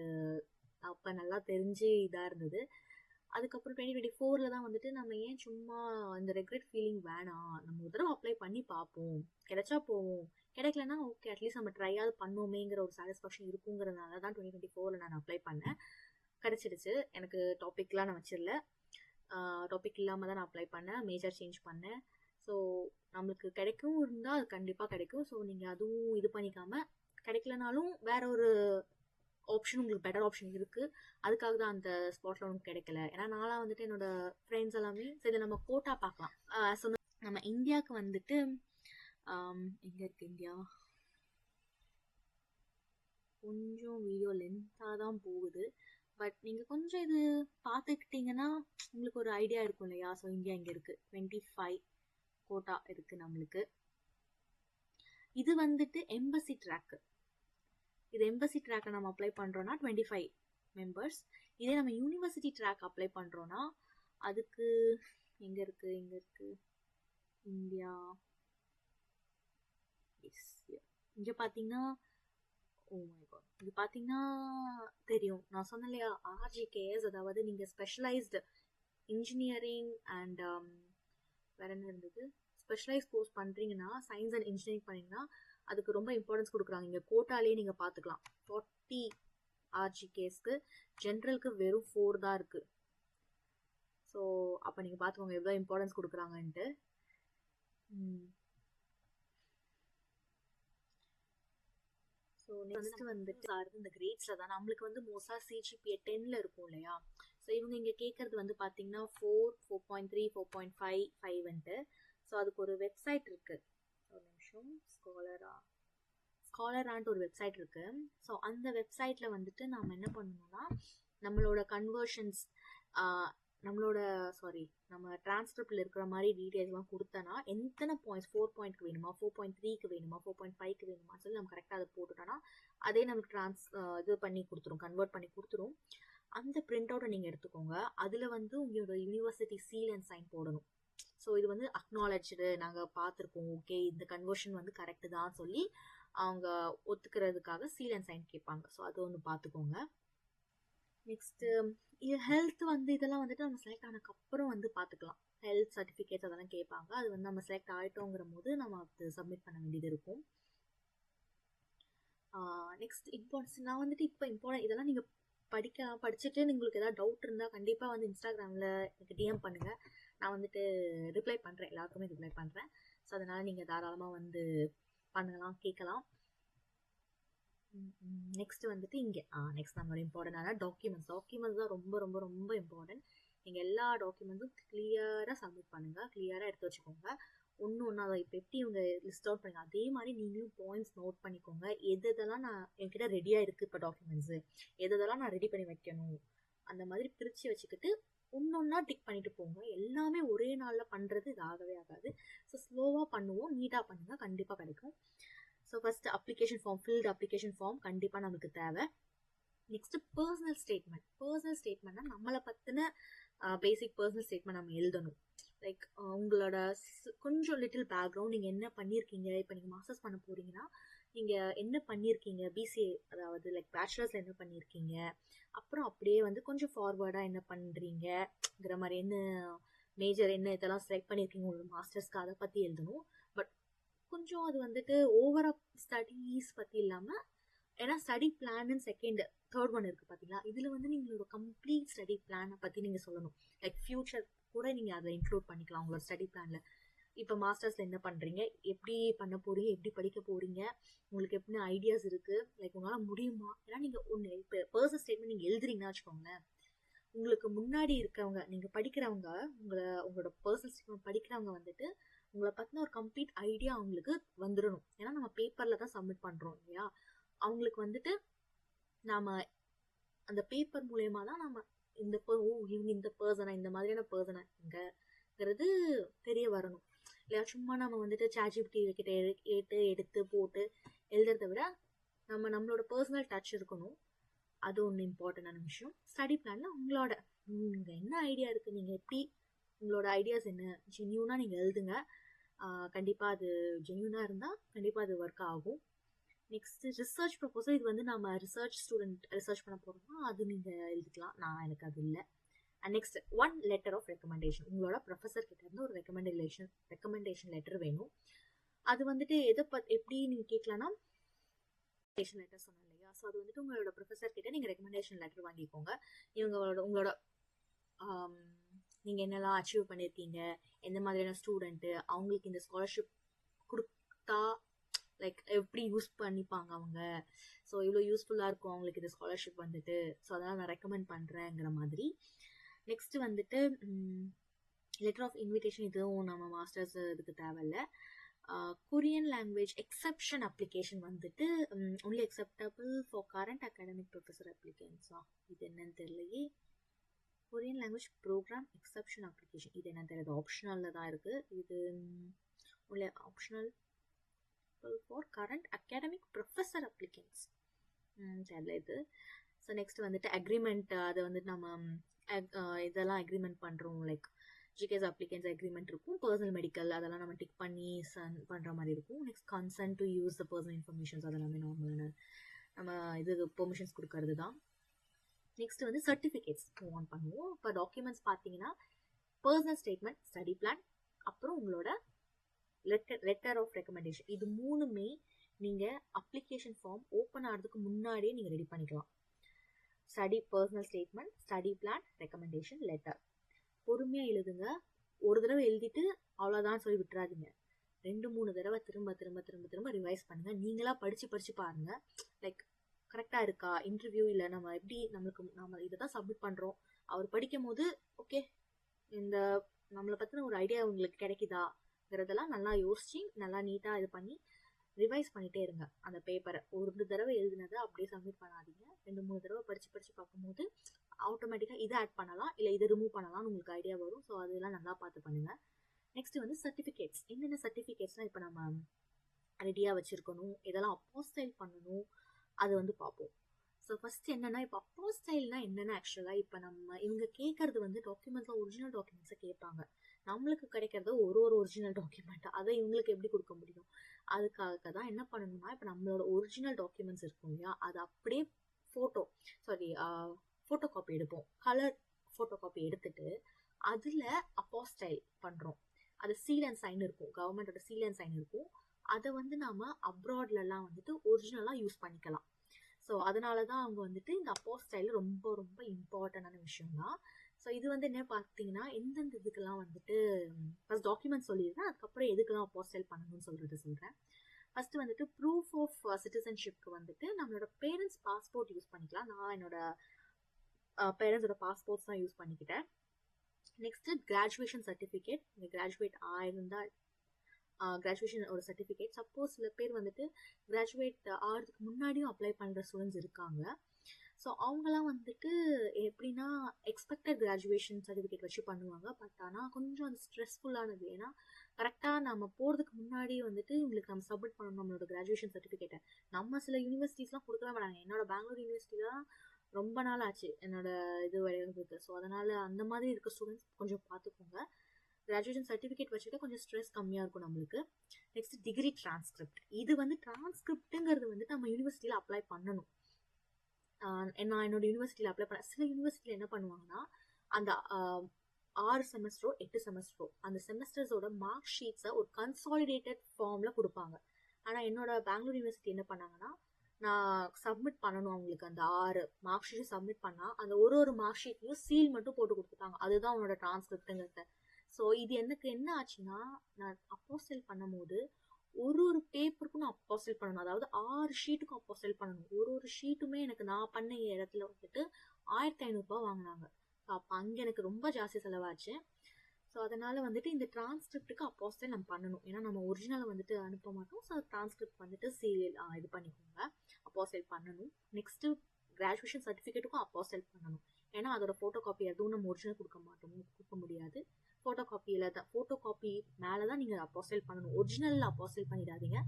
அப்போ நல்லா தெரிஞ்சு இதாக இருந்தது. அதுக்கப்புறம் 2024 தான் வந்துட்டு நம்ம ஏன் சும்மா இந்த ரெக்ரெட் ஃபீலிங் வேணாம், நம்ம ஒரு தடவை அப்ளை பண்ணி பார்ப்போம், கிடைச்சா போவோம், கிடைக்கலன்னா ஓகே அட்லீஸ்ட் நம்ம ட்ரையாவது பண்ணோமேங்கிற ஒரு சாட்டிஸ்ஃபேக்ஷன் இருக்குங்கிறதுனால தான் 2024 நான் அப்ளை பண்ணேன். கிடைச்சிடுச்சு. எனக்கு டாபிக்லாம் நான் வச்சிடல, டாபிக் இல்லாமல் தான் நான் அப்ளை பண்ணேன், மேஜர் சேஞ்ச் பண்ணேன். ஸோ நம்மளுக்கு கிடைக்கும் இருந்தால் அது கண்டிப்பாக கிடைக்கும். ஸோ நீங்கள் அதுவும் இது பண்ணிக்காமல், கிடைக்கலனாலும் வேற ஒரு ஆப்ஷன் உங்களுக்கு பெட்டர் ஆப்ஷன் இருக்குது. அதுக்காக தான் அந்த ஸ்பாட்டில் உங்களுக்கு கிடைக்கல. ஏன்னா நான்லாம் வந்துட்டு என்னோட ஃப்ரெண்ட்ஸ் எல்லாமே சரி நம்ம கோட்டா பார்க்கலாம். ஸோ நம்ம இந்தியாவுக்கு வந்துட்டு எங்கே இருக்குது இந்தியா, கொஞ்சம் வீடியோ லென்த்தாக தான் போகுது. பட் நீங்கள் கொஞ்சம் இது பார்த்துக்கிட்டிங்கன்னா உங்களுக்கு ஒரு ஐடியா இருக்கும் இல்லையா. ஸோ இந்தியா இங்கே இருக்குது, 25 கோட்டா இருக்குது நம்மளுக்கு. இது வந்துட்டு எம்பசி ட்ராக்கு. இது எம்பசி ட்ராக்கை நம்ம அப்ளை பண்ணுறோன்னா 25 மெம்பர்ஸ். இதே நம்ம யூனிவர்சிட்டி ட்ராக் அப்ளை பண்ணுறோன்னா அதுக்கு எங்கே இருக்குது இந்தியா, எஸ் இங்கே பார்த்தீங்கன்னா ஓ மை காட், இது பார்த்தீங்கன்னா தெரியும், நான் சொன்னேன் இல்லையா ஆர்ஜிகேஎஸ், அதாவது நீங்கள் ஸ்பெஷலைஸ்டு இன்ஜினியரிங் அண்ட் வேற என்ன இருந்தது, ஸ்பெஷலைஸ் கோர்ஸ் பண்ணுறீங்கன்னா, சயின்ஸ் அண்ட் இன்ஜினியரிங் பண்ணிங்கன்னா அதுக்கு ரொம்ப இம்பார்ட்டன்ஸ் கொடுக்குறாங்க. இங்கே கோட்டாலே நீங்கள் பார்த்துக்கலாம் 40 ஆர்ஜிகேஸ்க்கு, ஜென்ரலுக்கு வெறும் 4 தான் இருக்குது. ஸோ அப்போ நீங்கள் பார்த்துக்கோங்க எவ்வளோ இம்பார்ட்டன்ஸ் கொடுக்குறாங்கன்ட்டு. ஸோ நெக்ஸ்ட் வந்துட்டு இந்த கிரேட்ஸில் தான் நம்மளுக்கு வந்து மோஸ்ட்டாக சிஜிபிஏ 10 இருக்கும் இல்லையா. ஸோ இவங்க இங்கே கேட்குறது வந்து பார்த்தீங்கன்னா 4, 4.3, 4.5, 5ன்ட்டு. ஸோ அதுக்கு ஒரு வெப்சைட் இருக்குது, ஒரு நிமிஷம், ஸ்காலரான்ட்டு ஒரு வெப்சைட் இருக்குது. ஸோ அந்த வெப்சைட்டில் வந்துட்டு நம்ம என்ன பண்ணணும்னா நம்மளோட கன்வர்ஷன்ஸ், நம்ம டிரான்ஸ்கிரிப்டில் இருக்கிற மாதிரி டீட்டெயில்ஸ்லாம் கொடுத்தனா எத்தனை பாயிண்ட்ஸ், 4 பாயிண்ட்க்கு வேணுமா, 4.3க்கு வேணுமா, 4.5க்கு வேணுமா சொல்லி நம்ம கரெக்டாக அதை போட்டுட்டோன்னா அதே நமக்கு இது பண்ணி கொடுத்துரும், கன்வெர்ட் பண்ணி கொடுத்துரும். அந்த பிரிண்ட் அவுட்டை நீங்கள் எடுத்துக்கோங்க. அதில் வந்து உங்களோட யூனிவர்சிட்டி சீல் அண்ட் சைன் போடணும். ஸோ இது வந்து அக்னாலஜ்டு, நாங்கள் பார்த்துருக்கோம், ஓகே இந்த கன்வர்ஷன் வந்து கரெக்டு தான் சொல்லி அவங்க ஒத்துக்கிறதுக்காக சீல் அண்ட் சைன் கேட்பாங்க. ஸோ அது ஒன்று பார்த்துக்கோங்க. நெக்ஸ்ட்டு ஹெல்த் வந்து இதெல்லாம் வந்துட்டு நம்ம செலக்ட் ஆனதுக்கப்புறம் வந்து பார்த்துக்கலாம். ஹெல்த் சர்டிஃபிகேட்ஸ் அதெல்லாம் கேட்பாங்க. அது வந்து நம்ம செலக்ட் ஆகிட்டோங்கிற போது நம்ம அது சப்மிட் பண்ண வேண்டியது இருக்கும். நெக்ஸ்ட் இம்பார்ட்டன்ஸ், நான் வந்துட்டு இப்போ இதெல்லாம் நீங்கள் படிச்சுட்டு உங்களுக்கு ஏதாவது டவுட் இருந்தால் கண்டிப்பாக வந்து இன்ஸ்டாகிராமில் எனக்கு டிஎம் பண்ணுங்கள். நான் வந்துட்டு ரிப்ளை பண்ணுறேன், எல்லாருக்குமே ரிப்ளை பண்ணுறேன். ஸோ அதனால் நீங்கள் தாராளமாக வந்து பண்ணலாம், கேட்கலாம். நெக்ஸ்ட் வந்துட்டு இங்கே நெக்ஸ்ட் நம்மளோட இம்பார்ட்டண்டான டாக்குமெண்ட்ஸ் தான் ரொம்ப ரொம்ப ரொம்ப இம்பார்ட்டன்ட். நீங்கள் எல்லா டாக்குமெண்ட்ஸும் கிளியராக சப்மிட் பண்ணுங்கள், கிளியராக எடுத்து வச்சுக்கோங்க. ஒன்று அதை இப்போ எப்படி இவங்க லிஸ்ட் அவுட் பண்ணுங்க அதே மாதிரி நீங்களும் பாயிண்ட்ஸ் நோட் பண்ணிக்கோங்க. எதெல்லாம் நான் என்கிட்ட ரெடியாக இருக்குது இப்போ டாக்குமெண்ட்ஸு, எதெல்லாம் நான் ரெடி பண்ணி வைக்கணும், அந்த மாதிரி பிரித்து வச்சுக்கிட்டு ஒன்றொன்னா டிக் பண்ணிட்டு போங்க. எல்லாமே ஒரே நாளில் பண்ணுறது இது ஆகவே ஆகாது. ஸோ ஸ்லோவாக பண்ணுவோம், நீட்டாக பண்ணுங்கள், கண்டிப்பாக கிடைக்கும். So first application form, filled application form கண்டிப்பாக நமக்கு தேவை. நெக்ஸ்ட்டு பர்சனல் ஸ்டேட்மெண்ட்னா நம்மளை பற்றின பேசிக் பர்சனல் ஸ்டேட்மெண்ட் நம்ம எழுதணும். லைக் உங்களோட கொஞ்சம் லிட்டில் பேக்ரவுண்ட், நீங்கள் என்ன பண்ணியிருக்கீங்க, இப்போ நீங்கள் மாஸ்டர்ஸ் பண்ண போகிறீங்கன்னா நீங்கள் என்ன பண்ணியிருக்கீங்க, பிசிஏ அதாவது லைக் பேச்சுலர்ஸில் என்ன பண்ணியிருக்கீங்க, அப்புறம் அப்படியே வந்து கொஞ்சம் ஃபார்வர்டாக என்ன பண்ணுறீங்கிற மாதிரி, என்ன மேஜர் என்ன இதெல்லாம் செலக்ட் பண்ணியிருக்கீங்க உங்களோட மாஸ்டர்ஸ்க்கு, அதை பற்றி எழுதணும். பட் கொஞ்சம் அது வந்துட்டு ஓவராக ஸ்டடீஸ் பற்றி இல்லாமல், ஏன்னா study plan second third one இருக்குது பார்த்தீங்களா, இதில் வந்து நீங்களோட கம்ப்ளீட் ஸ்டடி பிளானை பற்றி நீங்கள் சொல்லணும். லைக் ஃப்யூச்சர் கூட நீங்கள் அதை இன்க்ளூட் பண்ணிக்கலாம் உங்களோட ஸ்டடி பிளானில். இப்போ மாஸ்டர்ஸில் என்ன பண்ணுறீங்க, எப்படி பண்ண போகிறீங்க, எப்படி படிக்க போகிறீங்க, உங்களுக்கு எப்படி ஐடியாஸ் இருக்குது, லைக் உங்களால் முடியுமா. ஏன்னா நீங்கள் ஒன்று இப்போ பர்சனல் ஸ்டேட்மெண்ட் நீங்கள் எழுதுறீங்கன்னா வச்சுக்கோங்களேன், உங்களுக்கு முன்னாடி இருக்கவங்க, நீங்கள் படிக்கிறவங்க, உங்களோட பர்சனல் ஸ்டேட்மெண்ட் படிக்கிறவங்க வந்துட்டு உங்களை பற்றின ஒரு கம்ப்ளீட் ஐடியா அவங்களுக்கு வந்துடணும். ஏன்னா நம்ம பேப்பரில் தான் சப்மிட் பண்ணுறோம் இல்லையா, அவங்களுக்கு வந்துட்டு நாம் அந்த பேப்பர் மூலயமா தான் நம்ம இவங்க இந்த பர்சனா, இந்த மாதிரியான பர்சனாங்கிறது தெரிய வரணும் இல்லையா. சும்மா நம்ம வந்துட்டு சாட்ஜிபிடி கிட்ட எடுத்து போட்டு எழுதுறத விட நம்மளோட பர்சனல் டச் இருக்கணும். அது ஒன்று இம்பார்ட்டண்டான விஷயம். ஸ்டடி பிளானில் உங்களோட என்ன ஐடியா இருக்குது, நீங்கள் எப்படி உங்களோட ஐடியாஸ் என்ன ஜென்யூனாக நீங்கள் எழுதுங்க. கண்டிப்பாக அது ஜென்யூனாக இருந்தால் கண்டிப்பாக அது ஒர்க் ஆகும். Next research proposal. இது வந்து நம்ம ரிசர்ச் ஸ்டூடெண்ட் ரிசர்ச் பண்ண போகிறோம்னா அது நீங்கள் எழுதிக்கலாம். எனக்கு அது இல்லை. And next one letter of recommendation. உங்களோட ப்ரொஃபஸர் கிட்ட இருந்து ஒரு ரெக்கமெண்டேஷன் லெட்டர் வேணும். அது வந்துட்டு எப்படி நீங்கள் கேட்கலாம்னா லெட்டர் சொன்னேன் இல்லையா, ஸோ அது வந்துட்டு உங்களோட ப்ரொஃபஸர் கிட்ட நீங்கள் ரெக்கமெண்டேஷன் லெட்டர் வாங்கிக்கோங்க. உங்களோட நீங்கள் என்னெல்லாம் அச்சீவ் பண்ணியிருக்கீங்க, எந்த மாதிரியான ஸ்டூடெண்ட்டு, அவங்களுக்கு இந்த ஸ்காலர்ஷிப் கொடுத்தா லைக் எப்படி யூஸ் பண்ணிப்பாங்க அவங்க, ஸோ இவ்வளோ யூஸ்ஃபுல்லாக இருக்கும் அவங்களுக்கு இந்த ஸ்காலர்ஷிப் வந்துட்டு, ஸோ அதெல்லாம் நான் ரெக்கமெண்ட் பண்ணுறேங்கிற மாதிரி. நெக்ஸ்ட்டு வந்துட்டு லெட்டர் ஆஃப் இன்விடேஷன். இதுவும் நம்ம மாஸ்டர்ஸ் இதுக்கு தேவையில்லை. கொரியன் லாங்குவேஜ் எக்ஸப்ஷன் அப்ளிகேஷன் வந்துட்டு only acceptable for current academic professor அப்ளிகன்ஸா, இது என்னன்னு தெரியலையே. Korean language programme exemption application, இது என்னன்னு தெரியல, ஆப்ஷனலில் தான் இருக்குது. இது only optional for current academic professor applicants தெரியல இது. ஸோ நெக்ஸ்ட் வந்துட்டு அக்ரிமெண்ட். அதை வந்துட்டு நம்ம இதெல்லாம் அக்ரிமெண்ட் பண்ணுறோம், லைக் ஜிகேஸ் அப்ளிகன்ஸ் அக்ரிமெண்ட் இருக்கும், பர்சனல் மெடிக்கல் அதெல்லாம் நம்ம டிக் பண்ணி பண்ணுற மாதிரி இருக்கும். Next consent to use the personal informations, அதெல்லாமே நார்மலான நம்ம இது பெர்மிஷன்ஸ் கொடுக்கறது தான். நெக்ஸ்ட் வந்து சர்டிஃபிகேட்ஸ் மூவ் ஆன் பண்ணுவோம். இப்போ டாக்குமெண்ட்ஸ் பார்த்தீங்கன்னா பர்சனல் ஸ்டேட்மெண்ட், ஸ்டடி பிளான், அப்புறம் உங்களோட லெட்டர் ஆஃப் ரெக்கமெண்டேஷன். இது மூணுமே நீங்கள் அப்ளிகேஷன் ஃபார்ம் ஓப்பன் ஆகிறதுக்கு முன்னாடியே நீங்கள் ரெடி பண்ணிக்கலாம். Personal statement, study plan, recommendation letter பொறுமையாக எழுதுங்க. ஒரு தடவை எழுதிட்டு அவ்வளோதான் சொல்லி விட்டுறாதீங்க. 2-3 தடவை திரும்ப திரும்ப திரும்ப திரும்ப ரிவைஸ் பண்ணுங்க. நீங்களா படிச்சு பாருங்க, லைக் கரெக்டாக இருக்கா. இன்டர்வியூ இல்லை நம்ம எப்படி நம்ம இதை தான் சப்மிட் பண்ணுறோம், அவர் படிக்கும் போது ஓகே இந்த நம்மளை பற்றின ஒரு ஐடியா உங்களுக்கு கிடைக்குதாங்கிறதெல்லாம் நல்லா யோசிச்சு நல்லா நீட்டாக இது பண்ணி ரிவைஸ் பண்ணிகிட்டே இருங்க. அந்த பேப்பரை ஒரு தடவை எழுதினதை அப்படியே சப்மிட் பண்ணாதீங்க. 2-3 தடவை படித்து பார்க்கும்போது ஆட்டோமேட்டிக்காக இதை ஆட் பண்ணலாம் இல்லை இதை ரிமூவ் பண்ணலாம்னு உங்களுக்கு ஐடியா வரும். ஸோ அதெல்லாம் நல்லா பார்த்து பண்ணுங்கள். நெக்ஸ்ட் வந்து சர்டிஃபிகேட்ஸ். என்னென்ன சர்டிஃபிகேட்ஸ்லாம் இப்போ நம்ம ரெடியாக வச்சுருக்கணும், இதெல்லாம் அப்போஸ்டைல் பண்ணணும், அது வந்து பார்ப்போம். ஸோ ஃபஸ்ட்டு என்னென்னா, இப்போ அப்போஸ்டைல்னால் என்னென்னா ஆக்சுவலாக இப்போ இவங்க கேட்குறது வந்து டாக்குமெண்ட்ஸில் ஒரிஜினல் டாக்குமெண்ட்ஸை கேட்பாங்க. நம்மளுக்கு கிடைக்கிறது ஒரு ஒரிஜினல் டாக்குமெண்ட், அதை இவங்களுக்கு எப்படி கொடுக்க முடியும்? அதுக்காக தான் என்ன பண்ணணும்னா, இப்போ நம்மளோட ஒரிஜினல் டாக்குமெண்ட்ஸ் இருக்கும் இல்லையா, அது அப்படியே ஃபோட்டோ காப்பி எடுப்போம். கலர் ஃபோட்டோ காப்பி எடுத்துட்டு அதில் அப்போஸ்டைல் பண்ணுறோம். அது சீல் அண்ட் சைன் இருக்கும், கவர்மெண்டோட சீல் அண்ட் சைன் இருக்கும். அதை வந்து நாம் அப்ராட்லலாம் வந்துட்டு ஒரிஜினலாக யூஸ் பண்ணிக்கலாம். ஸோ அதனால தான் அவங்க வந்துட்டு இந்த அப்போஸ்டைல் ரொம்ப ரொம்ப இம்பார்ட்டண்டான விஷயம் தான். ஸோ இது வந்து என்ன பார்த்தீங்கன்னா, எந்தெந்த இதுக்கெல்லாம் வந்துட்டு ஃபஸ்ட் டாக்குமெண்ட் சொல்லிடுறேன், அதுக்கப்புறம் எதுக்கெல்லாம் அப்போஸ்டைல் பண்ணணும்னு சொல்கிறேன். ஃபஸ்ட்டு வந்துட்டு ப்ரூஃப் ஆஃப் சிட்டிசன்ஷிப்க்கு வந்துட்டு நம்மளோட பேரண்ட்ஸ் பாஸ்போர்ட் யூஸ் பண்ணிக்கலாம். நான் என்னோட பேரண்ட்ஸோட பாஸ்போர்ட்ஸ் தான் யூஸ் பண்ணிக்கிட்டேன். Next graduation certificate. நீங்கள் கிராஜுவேட் ஆயிருந்தால் கிராஜுவேஷன் ஒரு சர்டிஃபிகேட். சப்போஸ் சில பேர் வந்துட்டு கிராஜுவேட் ஆகிறதுக்கு முன்னாடியும் அப்ளை பண்ணுற ஸ்டூடெண்ட்ஸ் இருக்காங்க. ஸோ அவங்களாம் வந்துட்டு எப்படின்னா எக்ஸ்பெக்டட் கிராஜுவேஷன் சர்டிஃபிகேட் வச்சு பண்ணுவாங்க. பட் ஆனால் கொஞ்சம் அது ஸ்ட்ரெஸ்ஃபுல்லானது. ஏன்னா கரெக்டாக நம்ம போகிறதுக்கு முன்னாடி வந்துட்டு உங்களுக்கு நம்ம சப்மிட் பண்ணணும் நம்மளோட கிராஜுவேஷன் சர்டிஃபிகேட்டை. நம்ம சில யூனிவர்சிட்டிஸ்லாம் கொடுக்கவே மாட்டாங்க. என்னோட பெங்களூர் யூனிவர்சிட்டிலாம் ரொம்ப நாள் ஆச்சு என்னோட இது வரைக்கும். ஸோ அதனால் அந்த மாதிரி இருக்க ஸ்டூடெண்ட்ஸ் கொஞ்சம் பார்த்துக்கோங்க. கிராஜுவேஷன் சர்டிஃபிகேட் வச்சுக்கிட்ட கொஞ்சம் ஸ்ட்ரெஸ் கம்மியாக இருக்கும் நம்மளுக்கு. Next degree transcript. இது வந்து டிரான்ஸ்கிரிப்ட்டுங்கிறது வந்து நம்ம யூனிவர்சிட்டியில் அப்ளை பண்ணணும். நான் என்னோட யூனிவர்சிட்டியில் அப்ளை பண்ண. சில யூனிவர்சிட்டியில் என்ன பண்ணுவாங்கன்னா, அந்த 6 செமஸ்டரோ 8 செமஸ்டரோ அந்த செமஸ்டர்ஸோட மார்க் ஷீட்ஸை ஒரு கன்சாலிடேட்டட் ஃபார்மில் கொடுப்பாங்க. ஆனால் என்னோட பெங்களூர் யூனிவர்சிட்டி என்ன பண்ணாங்கன்னா, நான் சப்மிட் பண்ணணும் அவங்களுக்கு அந்த 6 மார்க் ஷீட்டும் சப்மிட் பண்ணால் அந்த ஒரு மார்க் ஷீட்லையும் சீல் மட்டும் போட்டு கொடுத்துட்டாங்க. அதுதான் அவனோட டிரான்ஸ்கிரிப்ட்டுங்கிறது. ஸோ இது எனக்கு என்ன ஆச்சுன்னா, நான் அப்போஸ்டைல் பண்ணும் போது ஒரு பேப்பருக்கும் நான் அப்போஸ்டைல் பண்ணணும். அதாவது 6 ஷீட்டுக்கும் அப்போஸ்டைல் பண்ணணும். ஒரு ஷீட்டுமே எனக்கு நான் பண்ண இடத்துல வந்துட்டு 1500 ரூபாய் வாங்கினாங்க. ஸோ அப்போ அங்கே எனக்கு ரொம்ப ஜாஸ்தி செலவாச்சு. ஸோ அதனால் வந்துட்டு இந்த டிரான்ஸ்கிரிப்டுக்கு அப்போஸ்டைல் நம்ம பண்ணணும். ஏன்னா நம்ம ஒரிஜினலை வந்துட்டு அனுப்ப மாட்டோம். ஸோ டிரான்ஸ்கிரிப்ட் வந்துட்டு இது பண்ணிக்கோங்க, அப்போஸ்டைல் பண்ணணும். நெக்ஸ்ட்டு கிராஜுவேஷன் சர்டிஃபிகேட்டுக்கும் அப்போஸ்டைல் பண்ணணும். ஏன்னா அதோட ஃபோட்டோ காப்பி எதுவும் நம்ம ஒரிஜினல் கொடுக்க முடியாது. ஃபோட்டோ காப்பி மேலே தான் நீங்கள் அப்போஸ்டைல் பண்ணணும். ஒரிஜினலில் அப்போஸ்டைல் பண்ணிடாதீங்க.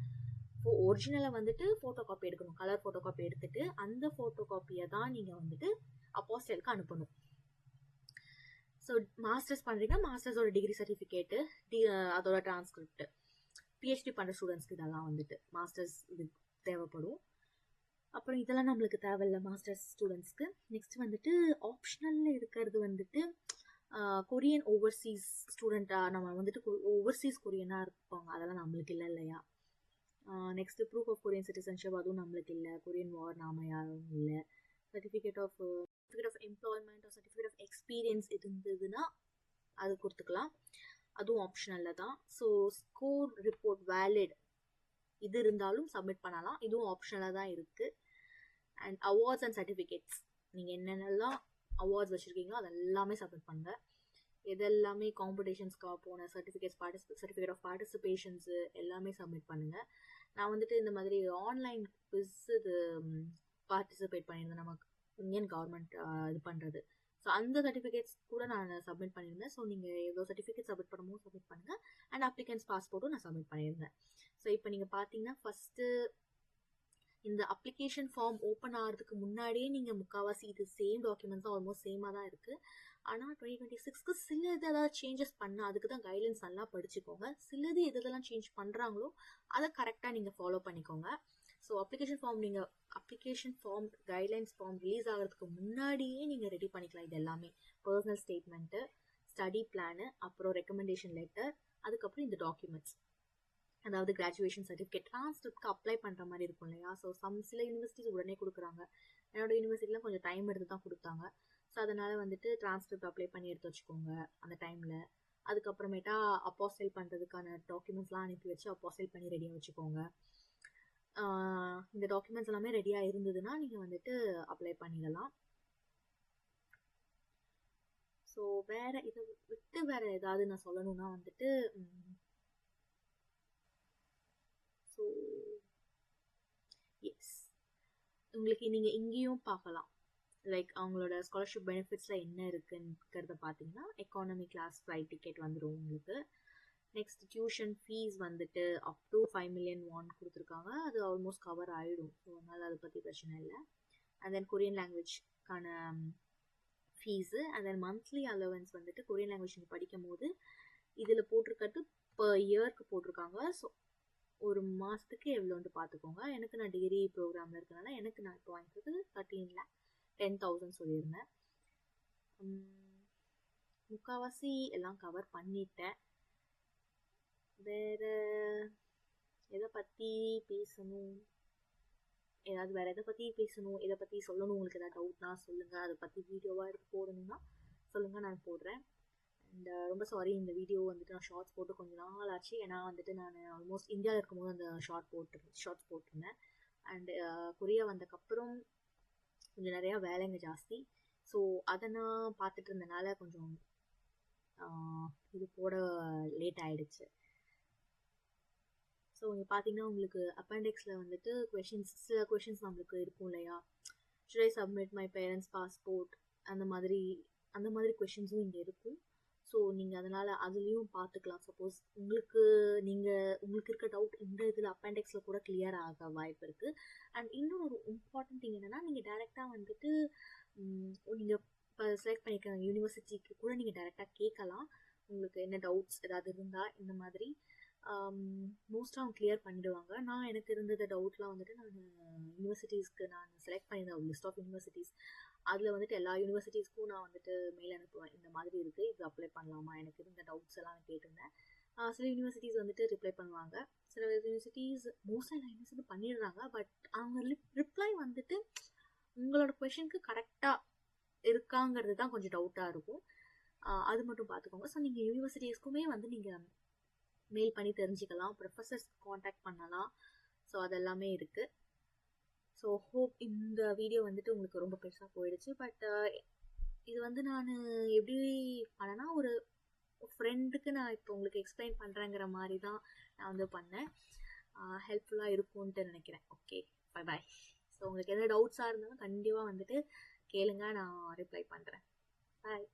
ஒரிஜினலை வந்துட்டு ஃபோட்டோ காப்பி எடுக்கணும். கலர் ஃபோட்டோ காப்பி எடுத்துட்டு அந்த ஃபோட்டோ காப்பியை தான் நீங்கள் வந்துட்டு அப்போஸ்டைலுக்கு அனுப்பணும். ஸோ மாஸ்டர்ஸ் பண்ணுறீங்கன்னா மாஸ்டர்ஸோட டிகிரி சர்டிஃபிகேட்டு, அதோட டிரான்ஸ்கிரிப்ட். பிஹெச்டி பண்ணுற ஸ்டூடெண்ட்ஸ்க்கு இதெல்லாம் வந்துட்டு மாஸ்டர்ஸ் இது தேவைப்படும். அப்புறம் இதெல்லாம் நம்மளுக்கு தேவையில்ல மாஸ்டர்ஸ் ஸ்டூடெண்ட்ஸ்க்கு. நெக்ஸ்ட் வந்துட்டு ஆப்ஷனலில் இருக்கிறது வந்துட்டு கொரியன் ஓவர்சீஸ் ஸ்டூடெண்ட்டாக நம்ம வந்துட்டு ஓவர்சீஸ் கொரியனாக இருப்பாங்க, அதெல்லாம் நம்மளுக்கு இல்லை இல்லையா. Next proof of Korean citizenship, அதுவும் நம்மளுக்கு இல்லை. கொரியன் வார் நாம யாரும் இல்லை. Certificate of employment, certificate of experience இருந்ததுன்னா அது கொடுத்துக்கலாம், அதுவும் ஆப்ஷனலில் தான். ஸோ ஸ்கோர் ரிப்போர்ட் வேலிட் இது இருந்தாலும் சப்மிட் பண்ணலாம், இதுவும் ஆப்ஷனலாக தான் இருக்குது. அண்ட் அவார்ட்ஸ் அண்ட் சர்டிஃபிகேட்ஸ், நீங்கள் என்னென்னலாம் அவார்ட்ஸ் வச்சுருக்கீங்களோ அதெல்லாமே சப்மிட் பண்ணுங்க. எதெல்லாமே காம்படிஷன்ஸ்க்காக போன சர்டிஃபிகேட் ஆஃப் பார்ட்டிசிபேஷன்ஸு எல்லாமே சப்மிட் பண்ணுங்கள். நான் வந்துட்டு இந்த மாதிரி ஆன்லைன் குவிஸ் இது பார்ட்டிசிபேட் பண்ணியிருந்தேன், நமக்கு இந்தியன் கவர்மெண்ட் இது பண்ணுறது. ஸோ அந்த சர்டிஃபிகேட்ஸ் கூட நான் சப்மிட் பண்ணியிருந்தேன். ஸோ நீங்கள் எவ்வளோ சர்டிஃபிகேட் சப்மிட் பண்ணுமோ சப்மிட் பண்ணுங்கள். அண்ட் அப்ளிகன்ஸ் பாஸ்போர்ட்டும் நான் சப்மிட் பண்ணியிருந்தேன். ஸோ இப்போ நீங்கள் பார்த்தீங்கன்னா ஃபஸ்ட்டு இந்த அப்ளிகேஷன் ஃபார்ம் ஓப்பன் ஆகிறதுக்கு முன்னாடியே நீங்கள் முக்கால்வாசி இது சேம் டாக்குமெண்ட்ஸ் தான், ஆல்மோஸ்ட் சேமாக தான் இருக்குது. ஆனால் 2026க்கு சில இது ஏதாவது சேஞ்சஸ் பண்ணால் அதுக்கு தான் கைட்லைன்ஸ் நல்லா படிச்சுக்கோங்க. சிலது எதெல்லாம் சேஞ்ச் பண்ணுறாங்களோ அதை கரெக்டாக நீங்கள் ஃபாலோ பண்ணிக்கோங்க. So application form guidelines form release ஆகிறதுக்கு முன்னாடியே நீங்கள் ரெடி பண்ணிக்கலாம். இது எல்லாமே பர்சனல் ஸ்டேட்மெண்ட்டு, ஸ்டடி பிளானு, அப்புறம் ரெக்கமெண்டேஷன் லெட்டர், அதுக்கப்புறம் இந்த டாக்குமெண்ட்ஸ், அதாவது கிராஜுவேஷன் சர்டிஃபிகேட், ட்ரான்ஸ்கிரிப்ட்க்கு அப்ளை பண்ணுற மாதிரி இருக்கும் இல்லையா. ஸோ சில யூனிவர்சிட்டிஸ் உடனே கொடுக்குறாங்க, என்னோட யூனிவர்சிட்டியில் கொஞ்சம் டைம் எடுத்து தான் கொடுத்தாங்க. ஸோ அதனால் வந்துட்டு ட்ரான்ஸ்கிரிப்ட் அப்ளை பண்ணி எடுத்து வச்சுக்கோங்க அந்த டைமில். அதுக்கப்புறமேட்டா அப்போஸ்டைல் பண்ணுறதுக்கான டாக்குமெண்ட்ஸ்லாம் அனுப்பி வச்சு அப்போஸ்டைல் பண்ணி ரெடியாக வச்சுக்கோங்க. இந்த டாக்குமெண்ட்ஸ் எல்லாமே ரெடியாக இருந்ததுன்னா நீங்கள் வந்துட்டு அப்ளை பண்ணிடலாம். ஸோ வேறு இதை விட்டு வேறு ஏதாவது நான் சொல்லணும்னா வந்துட்டு ஸோ எஸ், உங்களுக்கு நீங்கள் இங்கேயும் பார்க்கலாம், லைக் அவங்களோட ஸ்காலர்ஷிப் பெனிஃபிட்ஸில் என்ன இருக்குங்கிறத பார்த்தீங்கன்னா எக்கானமி கிளாஸ் ஃப்ளைட் டிக்கெட் வந்துடும் உங்களுக்கு. நெக்ஸ்ட் டியூஷன் ஃபீஸ் வந்துட்டு அப் டு 5 million won கொடுத்துருக்காங்க, அது ஆல்மோஸ்ட் கவர் ஆகிடும். ஸோ அதனால் அதை பற்றி பிரச்சனை இல்லை. அண்ட் தென் கொரியன் லாங்குவேஜ்க்கான fees, and then monthly allowance வந்துட்டு கொரியன் லாங்குவேஜ் நீங்கள் படிக்கும் போது இதில் போட்டிருக்கிறது பர் இயர்க்கு போட்டிருக்காங்க. ஸோ ஒரு மாதத்துக்கு எவ்வளோன்ட்டு பார்த்துக்கோங்க. எனக்கு நான் டிகிரி ப்ரோக்ராமில் இருக்கிறனால எனக்கு நான் இப்போ வாங்கிக்கிறது 13,10,000 சொல்லியிருந்தேன். முக்கால்வாசி எல்லாம் கவர் பண்ணிட்டேன். வேறு எதை பற்றி பேசணும், ஏதாவது வேறு எதை பற்றி பேசணும், எதை பற்றி சொல்லணும், உங்களுக்கு ஏதாவது டவுட்னா சொல்லுங்கள். அதை பற்றி வீடியோவாக எடுத்து போடணும்னா சொல்லுங்கள், நான் போடுறேன். அண்ட் ரொம்ப சாரி, இந்த வீடியோ வந்துட்டு நான் ஷார்ட்ஸ் போட்டு கொஞ்சம் நாள் ஆச்சு. ஏன்னா வந்துட்டு நான் ஆல்மோஸ்ட் இந்தியாவில் இருக்கும்போது அந்த ஷார்ட்ஸ் போட்டிருந்தேன். அண்டு கொரியா வந்ததுக்கப்புறம் கொஞ்சம் நிறையா வேலைங்க ஜாஸ்தி. ஸோ அதை நான் பார்த்துட்டு இருந்தனால கொஞ்சம் இது போட லேட் ஆகிடுச்சு. ஸோ இங்கே பார்த்தீங்கன்னா உங்களுக்கு அப்பெண்டிக்ஸில் வந்துட்டு சில கொஷின்ஸ் நம்மளுக்கு இருக்கும் இல்லையா. Should I submit my parents passport, அந்த மாதிரி கொஷின்ஸும் இங்கே இருக்கும். ஸோ நீங்கள் அதனால் அதுலேயும் பார்த்துக்கலாம். சப்போஸ் உங்களுக்கு இருக்க டவுட் இந்த இதில் அப்பெண்டிக்ஸில் கூட கிளியர் ஆக வாய்ப்பு இருக்குது. அண்ட் இன்னொரு ஒரு இம்பார்ட்டன்ட் திங் என்னென்னா, நீங்கள் டேரெக்டாக வந்துட்டு நீங்கள் இப்போ செலக்ட் பண்ணிக்கிற யூனிவர்சிட்டிக்கு கூட நீங்கள் டேரெக்டாக கேட்கலாம். உங்களுக்கு என்ன டவுட்ஸ் ஏதாவது இருந்தால் இந்த மாதிரி மோஸ்ட்டாக அவங்க கிளியர் பண்ணிவிடுவாங்க. எனக்கு இருந்தது டவுட்லாம் வந்துட்டு நான் யூனிவர்சிட்டிஸ்க்கு நான் செலக்ட் பண்ணியிருந்தேன் லிஸ்ட் ஆஃப் யூனிவர்சிட்டிஸ். அதில் வந்துட்டு எல்லா யூனிவர்சிட்டிஸ்க்கும் நான் வந்துட்டு மெயில் அனுப்புவேன், இந்த மாதிரி இருக்குது, இது அப்ளை பண்ணலாமா, எனக்கு இருந்த டவுட்ஸ் எல்லாம் கேட்டிருந்தேன். சில யூனிவர்சிட்டிஸ் வந்துட்டு ரிப்ளை பண்ணுவாங்க, சில யூனிவர்சிட்டிஸ் மோஸ்ட்டாக எல்லா யூனிவர்சிட்டியும் பண்ணிடுறாங்க. பட் அவங்க ரிப்ளை வந்துட்டு உங்களோட கொஷனுக்கு கரெக்டாக இருக்காங்கிறது தான் கொஞ்சம் டவுட்டாக இருக்கும். அது மட்டும் பார்த்துக்கோங்க. ஸோ நீங்கள் யூனிவர்சிட்டிஸ்க்குமே வந்து நீங்கள் மெயில் பண்ணி தெரிஞ்சுக்கலாம், ப்ரொஃபஸர்ஸ் காண்டாக்ட் பண்ணலாம். ஸோ அதெல்லாமே இருக்குது. ஸோ ஹோப் இந்த வீடியோ வந்துட்டு உங்களுக்கு ரொம்ப பெருசாக போயிடுச்சு. பட் இது வந்து நான் எப்படி பண்ணேன்னா, ஒரு ஃப்ரெண்டுக்கு நான் இப்போ உங்களுக்கு எக்ஸ்பிளைன் பண்ணுறேங்கிற மாதிரி தான் நான் வந்து பண்ணேன். ஹெல்ப்ஃபுல்லாக இருக்கும்ன்ட்டு நினைக்கிறேன். Okay, bye bye. ஸோ உங்களுக்கு எதாவது டவுட்ஸாக இருந்தாலும் கண்டிப்பாக வந்துட்டு கேளுங்க, நான் ரிப்ளை பண்ணுறேன். பாய்.